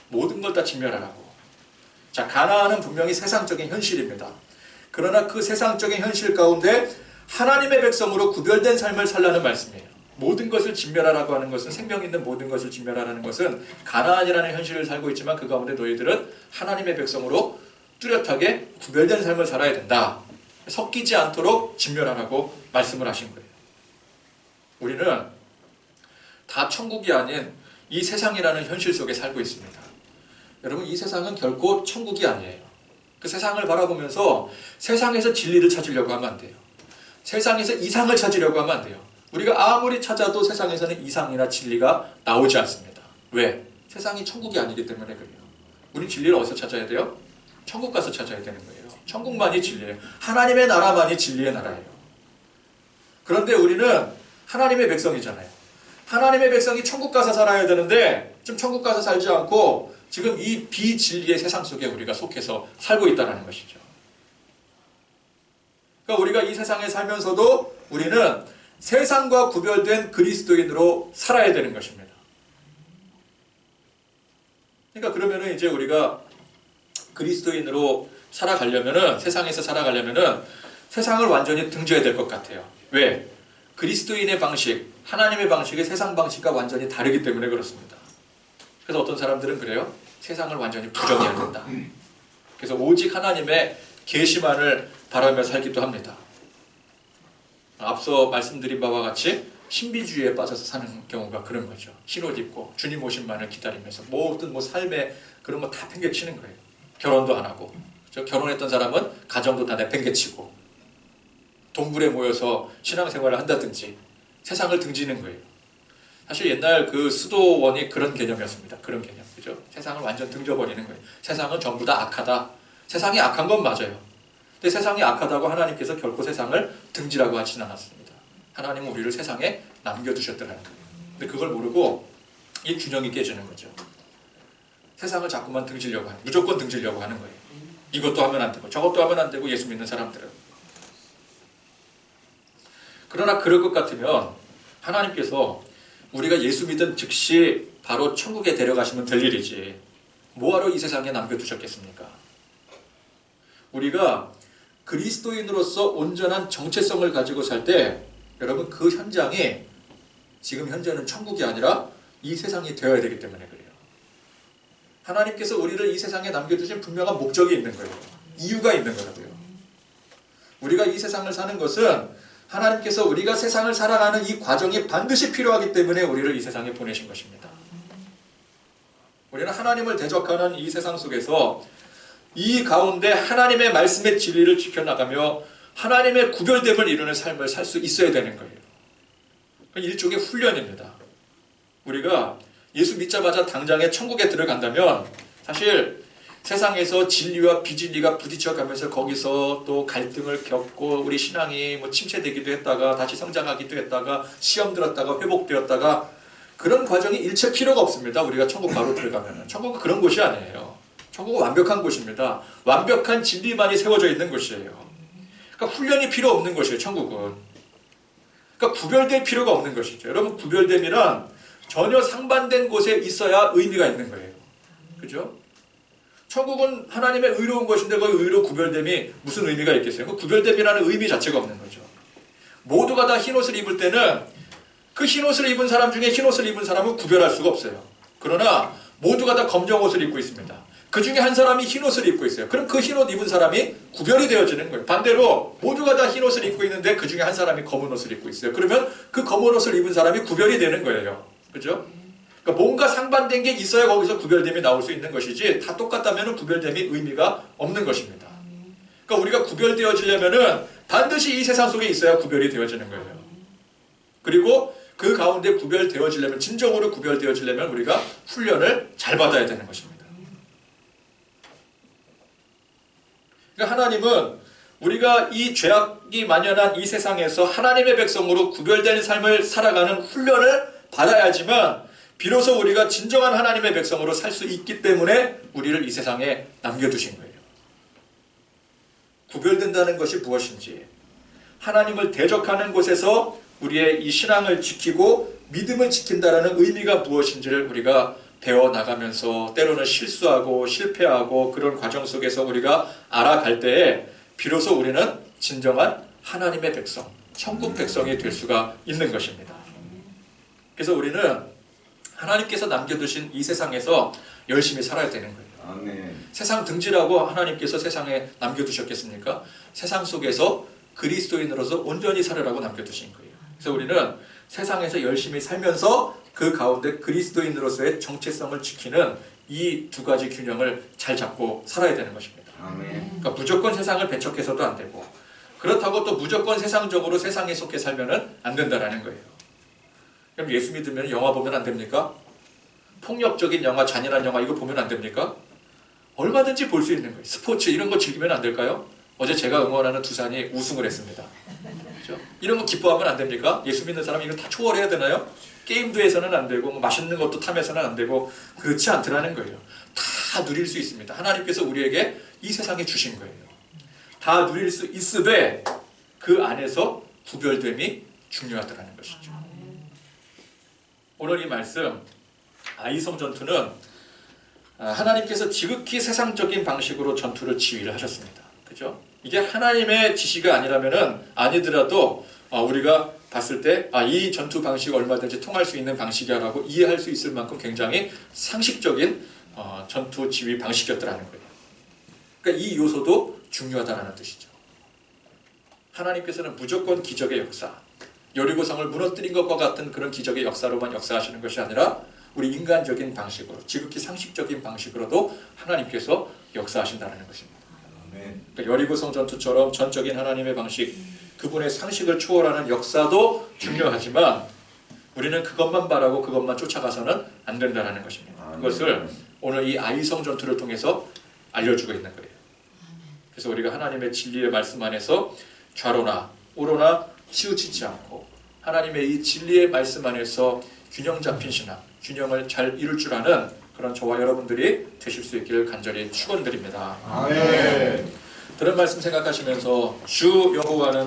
모든 걸 다 진멸하라고. 자, 가나안은 분명히 세상적인 현실입니다. 그러나 그 세상적인 현실 가운데 하나님의 백성으로 구별된 삶을 살라는 말씀이에요. 모든 것을 진멸하라고 하는 것은, 생명 있는 모든 것을 진멸하라는 것은 가나안이라는 현실을 살고 있지만 그 가운데 너희들은 하나님의 백성으로 뚜렷하게 구별된 삶을 살아야 된다. 섞이지 않도록 진멸하라고 말씀을 하신 거예요. 우리는 다 천국이 아닌 이 세상이라는 현실 속에 살고 있습니다. 여러분, 이 세상은 결코 천국이 아니에요. 그 세상을 바라보면서 세상에서 진리를 찾으려고 하면 안 돼요. 세상에서 이상을 찾으려고 하면 안 돼요. 우리가 아무리 찾아도 세상에서는 이상이나 진리가 나오지 않습니다. 왜? 세상이 천국이 아니기 때문에 그래요. 우리 진리를 어디서 찾아야 돼요? 천국 가서 찾아야 되는 거예요. 천국만이 진리예요. 하나님의 나라만이 진리의 나라예요. 그런데 우리는 하나님의 백성이잖아요. 하나님의 백성이 천국 가서 살아야 되는데 지금 천국 가서 살지 않고 지금 이 비진리의 세상 속에 우리가 속해서 살고 있다는 것이죠. 그러니까 우리가 이 세상에 살면서도 우리는 세상과 구별된 그리스도인으로 살아야 되는 것입니다. 그러니까 그러면은 이제 우리가 그리스도인으로 살아가려면은, 세상에서 살아가려면은 세상을 완전히 등져야 될 것 같아요. 왜? 그리스도인의 방식, 하나님의 방식이 세상 방식과 완전히 다르기 때문에 그렇습니다. 그래서 어떤 사람들은 그래요. 세상을 완전히 부정해야 된다. 그래서 오직 하나님의 계시만을 바라며 살기도 합니다. 앞서 말씀드린 바와 같이 신비주의에 빠져서 사는 경우가 그런 거죠. 흰옷 입고 주님 오심만을 기다리면서 모든 삶에 그런 거 다 팽개치는 거예요. 결혼도 안 하고, 결혼했던 사람은 가정도 다 내팽개치고 동굴에 모여서 신앙생활을 한다든지 세상을 등지는 거예요. 사실 옛날 그 수도원이 그런 개념이었습니다. 그런 개념, 그죠? 세상을 완전 등져버리는 거예요. 세상은 전부 다 악하다. 세상이 악한 건 맞아요. 근데 세상이 악하다고 하나님께서 결코 세상을 등지라고 하진 않았습니다. 하나님은 우리를 세상에 남겨두셨더라는 거예요. 근데 그걸 모르고 이 균형이 깨지는 거죠. 세상을 자꾸만 등지려고 하는, 무조건 등지려고 하는 거예요. 이것도 하면 안 되고 저것도 하면 안 되고, 예수 믿는 사람들은. 그러나 그럴 것 같으면 하나님께서 우리가 예수 믿은 즉시 바로 천국에 데려가시면 될 일이지 뭐하러 이 세상에 남겨두셨겠습니까? 우리가 그리스도인으로서 온전한 정체성을 가지고 살 때 여러분, 그 현장이 지금 현재는 천국이 아니라 이 세상이 되어야 되기 때문에 그래요. 하나님께서 우리를 이 세상에 남겨두신 분명한 목적이 있는 거예요. 이유가 있는 거라고요. 우리가 이 세상을 사는 것은 하나님께서 우리가 세상을 살아가는 이 과정이 반드시 필요하기 때문에 우리를 이 세상에 보내신 것입니다. 우리는 하나님을 대적하는 이 세상 속에서 이 가운데 하나님의 말씀의 진리를 지켜나가며 하나님의 구별됨을 이루는 삶을 살 수 있어야 되는 거예요. 일종의 훈련입니다. 우리가 예수 믿자마자 당장에 천국에 들어간다면 사실 세상에서 진리와 비진리가 부딪혀가면서 거기서 또 갈등을 겪고 우리 신앙이 침체되기도 했다가 다시 성장하기도 했다가 시험 들었다가 회복되었다가 그런 과정이 일체 필요가 없습니다. 우리가 천국 바로 들어가면. 천국은 그런 곳이 아니에요. 천국은 완벽한 곳입니다. 완벽한 진리만이 세워져 있는 곳이에요. 그러니까 훈련이 필요 없는 것이에요. 천국은. 그러니까 구별될 필요가 없는 것이죠. 여러분, 구별됨이란 전혀 상반된 곳에 있어야 의미가 있는 거예요. 그죠? 천국은 하나님의 의로운 것인데 거기 의로 구별됨이 무슨 의미가 있겠어요? 그 구별됨이라는 의미 자체가 없는 거죠. 모두가 다 흰옷을 입을 때는 그 흰옷을 입은 사람 중에 흰옷을 입은 사람은 구별할 수가 없어요. 그러나 모두가 다 검정 옷을 입고 있습니다. 그 중에 한 사람이 흰옷을 입고 있어요. 그럼 그 흰옷 입은 사람이 구별이 되어지는 거예요. 반대로 모두가 다 흰옷을 입고 있는데 그 중에 한 사람이 검은 옷을 입고 있어요. 그러면 그 검은 옷을 입은 사람이 구별이 되는 거예요. 그죠? 그러니까 뭔가 상반된 게 있어야 거기서 구별됨이 나올 수 있는 것이지 다 똑같다면 구별됨이 의미가 없는 것입니다. 그러니까 우리가 구별되어지려면 반드시 이 세상 속에 있어야 구별이 되어지는 거예요. 그리고 그 가운데 구별되어지려면, 진정으로 구별되어지려면 우리가 훈련을 잘 받아야 되는 것입니다. 그러니까 하나님은 우리가 이 죄악이 만연한 이 세상에서 하나님의 백성으로 구별된 삶을 살아가는 훈련을 받아야지만 비로소 우리가 진정한 하나님의 백성으로 살 수 있기 때문에 우리를 이 세상에 남겨두신 거예요. 구별된다는 것이 무엇인지, 하나님을 대적하는 곳에서 우리의 이 신앙을 지키고 믿음을 지킨다는 의미가 무엇인지를 우리가 배워나가면서 때로는 실수하고 실패하고 그런 과정 속에서 우리가 알아갈 때에 비로소 우리는 진정한 하나님의 백성, 천국 백성이 될 수가 있는 것입니다. 그래서 우리는 하나님께서 남겨두신 이 세상에서 열심히 살아야 되는 거예요. 아멘. 세상 등지라고 하나님께서 세상에 남겨두셨겠습니까? 세상 속에서 그리스도인으로서 온전히 살으라고 남겨두신 거예요. 그래서 우리는 세상에서 열심히 살면서 그 가운데 그리스도인으로서의 정체성을 지키는 이 두 가지 균형을 잘 잡고 살아야 되는 것입니다. 아멘. 그러니까 무조건 세상을 배척해서도 안 되고, 그렇다고 또 무조건 세상적으로 세상에 속해 살면은 안 된다라는 거예요. 그럼 예수 믿으면 영화 보면 안 됩니까? 폭력적인 영화, 잔인한 영화 이거 보면 안 됩니까? 얼마든지 볼 수 있는 거예요. 스포츠 이런 거 즐기면 안 될까요? 어제 제가 응원하는 두산이 우승을 했습니다. 그렇죠? 이런 거 기뻐하면 안 됩니까? 예수 믿는 사람이 이거 다 초월해야 되나요? 게임도 해서는 안 되고 맛있는 것도 탐해서는 안 되고 그렇지 않더라는 거예요. 다 누릴 수 있습니다. 하나님께서 우리에게 이 세상에 주신 거예요. 다 누릴 수 있으되 그 안에서 구별됨이 중요하다는 것이죠. 오늘 이 말씀 아이성 전투는 하나님께서 지극히 세상적인 방식으로 전투를 지휘를 하셨습니다. 그죠? 이게 하나님의 지시가 아니더라도 우리가 봤을 때 이 전투 방식이 얼마든지 통할 수 있는 방식이라고 이해할 수 있을 만큼 굉장히 상식적인 전투 지휘 방식이었다는 거예요. 그러니까 이 요소도 중요하다는 뜻이죠. 하나님께서는 무조건 기적의 역사, 여리고성을 무너뜨린 것과 같은 그런 기적의 역사로만 역사하시는 것이 아니라 우리 인간적인 방식으로, 지극히 상식적인 방식으로도 하나님께서 역사하신다는 것입니다. 그러니까 여리고성 전투처럼 전적인 하나님의 방식, 그분의 상식을 초월하는 역사도 중요하지만 우리는 그것만 바라고 그것만 쫓아가서는 안 된다는 것입니다. 그것을 오늘 이 아이성 전투를 통해서 알려주고 있는 거예요. 그래서 우리가 하나님의 진리의 말씀 안에서 좌로나 우로나 치우치지 않고 하나님의 이 진리의 말씀 안에서 균형 잡힌 신앙, 균형을 잘 이룰 줄 아는 그런 저와 여러분들이 되실 수 있기를 간절히 축원드립니다. 아멘. 들은 말씀 생각하시면서 주 여호와는